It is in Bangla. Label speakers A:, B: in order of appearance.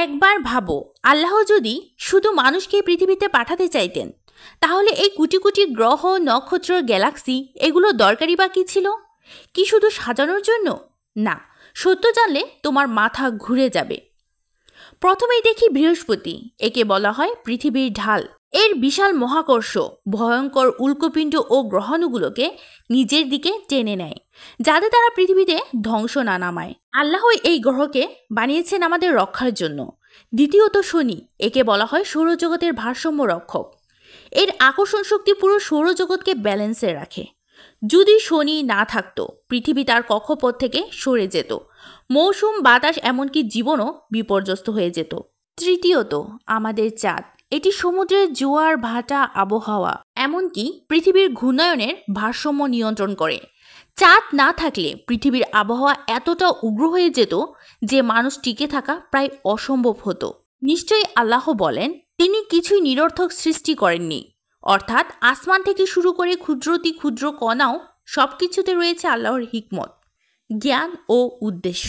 A: একবার ভাবো, আল্লাহ যদি শুধু মানুষকে পৃথিবীতে পাঠাতে চাইতেন, তাহলে এই কোটি কোটি গ্রহ, নক্ষত্র, গ্যালাক্সি এগুলো দরকারি বা কী ছিল? কি শুধু সাজানোর জন্য? না, সত্য জানলে তোমার মাথা ঘুরে যাবে। প্রথমেই দেখি বৃহস্পতি। একে বলা হয় পৃথিবীর ঢাল। এর বিশাল মহাকর্ষ ভয়ঙ্কর উল্কাপিণ্ড ও গ্রহাণুগুলোকে নিজের দিকে টেনে নেয়, যাতে তারা পৃথিবীতে ধ্বংস না নামায়। আল্লাহ এই গ্রহকে বানিয়েছেন আমাদের রক্ষার জন্য। দ্বিতীয়ত শনি। একে বলা হয় সৌরজগতের ভারসাম্য রক্ষক। এর আকর্ষণ শক্তি পুরো সৌরজগৎকে ব্যালেন্সে রাখে। যদি শনি না থাকতো, পৃথিবী তার কক্ষপথ থেকে সরে যেত, মৌসুম, বাতাস, এমনকি জীবনও বিপর্যস্ত হয়ে যেত। তৃতীয়ত আমাদের চাঁদ। এটি সমুদ্রের জোয়ার ভাটা, আবহাওয়া, এমনকি পৃথিবীর ঘূর্ণায়নের ভারসাম্য নিয়ন্ত্রণ করে। চাঁদ না থাকলে পৃথিবীর আবহাওয়া এতটা উগ্র হয়ে যেত যে মানুষ টিকে থাকা প্রায় অসম্ভব হতো। নিশ্চয়ই আল্লাহ বলেন, তিনি কিছুই নিরর্থক সৃষ্টি করেননি। অর্থাৎ আসমান থেকে শুরু করে ক্ষুদ্রতি ক্ষুদ্র কণাও সবকিছুতে রয়েছে আল্লাহর হিকমত, জ্ঞান ও উদ্দেশ্য।